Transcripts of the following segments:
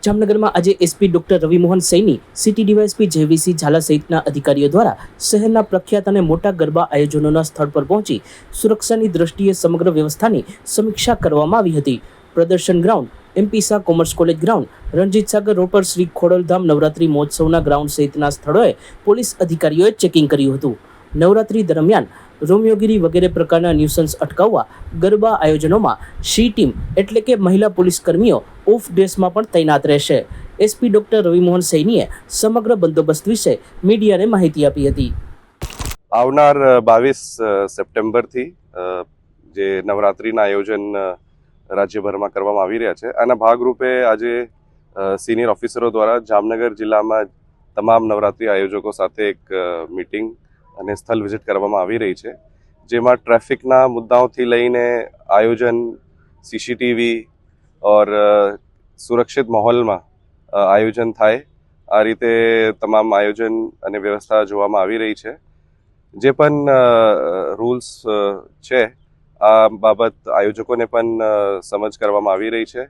જામનગરમાં આજે SP doctor Ravimohan Saini, city DYSP Jayvirsinh Zala સહિતના અધિકારીઓ દ્વારા શહેરના પ્રખ્યાત અને મોટા ગરબા આયોજનોના સ્થળ પર પહોંચી સુરક્ષાની દ્રષ્ટિએ સમગ્ર વ્યવસ્થાની સમીક્ષા કરવામાં આવી હતી. પ્રદર્શન ground, MP Shah commerce college ground, Ranjit Sagar road પર શ્રી ખોડલધામ નવરાત્રી મહોત્સવના ગ્રાઉન્ડ સહિતના સ્થળોએ પોલીસ અધિકારીઓએ ચેકિંગ કર્યું હતું. નવરાત્રી દરમિયાન રોમિયોગીરી વગેરે પ્રકારના ન્યુસન્સ અટકાવવા ગરબા આયોજનોમાં શી ટીમ એટલે કે મહિલા પોલીસ કર્મીઓ ઓફ ડ્રેસમાં પણ તૈનાત રહેશે. એસપી ડોક્ટર રવિમોહન સૈનીએ સમગ્ર બંદોબસ્ત વિશે મીડિયાને માહિતી આપી હતી. આવનાર 22 સપ્ટેમ્બરથી જે નવરાત્રિના આયોજન રાજ્યભરમાં કરવામાં આવી રહ્યા છે, આના ભાગરૂપે આજે સિનિયર ઓફિસરો દ્વારા જામનગર જિલ્લામાં તમામ નવરાત્રિ આયોજકો સાથે એક મીટિંગ અને સ્થળ વિઝિટ કરવામાં આવી રહી છે, જેમાં ટ્રાફિકના મુદ્દાઓથી લઈને આયોજન, સીસીટીવી ઓર સુરક્ષિત માહોલમાં આયોજન થાય આ રીતે તમામ આયોજન અને વ્યવસ્થા જોવામાં આવી રહી છે. જે પણ રૂલ્સ છે આ બાબત આયોજકોને પણ સમજ કરવામાં આવી રહી છે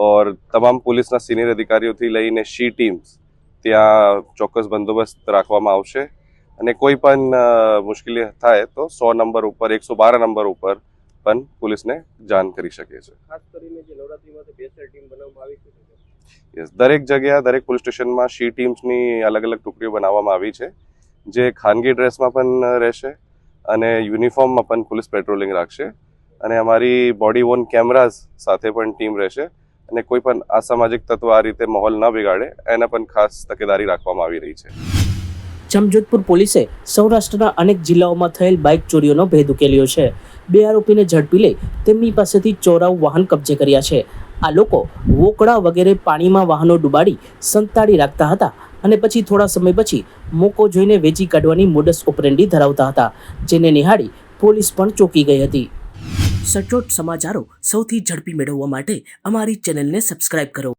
ઓર તમામ પોલીસના સિનિયર અધિકારીઓથી લઈને શી ટીમ્સ ત્યાં ચોક્કસ બંદોબસ્ત રાખવામાં આવશે અને કોઈ પણ મુશ્કેલી થાય તો 100 નંબર ઉપર 112 નંબર ઉપર પણ પોલીસને જાણ કરી શકે છે. ખાસ કરીને જે નવરાત્રીમાં સ્પેશિયલ ટીમ બનાવવામાં આવી છે. યસ, દરેક જગ્યા દરેક પોલીસ સ્ટેશનમાં શી ટીમ્સની અલગ અલગ ટુકડીઓ બનાવવામાં આવી છે, જે ખાનગી ડ્રેસમાં પણ રહેશે અને યુનિફોર્મમાં પણ પોલીસ પેટ્રોલિંગ રાખશે અને અમારી બોડી વોર્ન કેમેરાઝ સાથે પણ ટીમ રહેશે અને કોઈ પણ અસામાજિક તત્વ આ રીતે માહોલ ન બિગાડે એના પણ ખાસ તકેદારી રાખવામાં આવી રહી છે. જામજોધપુર પોલીસે સૌરાષ્ટ્રના અનેક જિલ્લાઓમાં થયેલ બાઇક ચોરીઓનો ભેદ ઉકેલ્યો છે. 2 આરોપીને ઝડપી લઈ તેમની પાસેથી 94 વાહન કબજે કર્યા છે. આ લોકો વોકળા વગેરે પાણીમાં વાહનો ડૂબાડી સંતાડી રાખતા હતા અને પછી થોડા સમય પછી મોકો જોઈને વેચી કાઢવાની મોડસ ઓપરેન્ડી ધરાવતા હતા, જેને નિહાળી પોલીસ પણ ચોંકી ગઈ હતી. સચોટ સમાચારો સૌથી ઝડપી મેળવવા માટે અમારી ચેનલને સબસ્ક્રાઇબ કરો.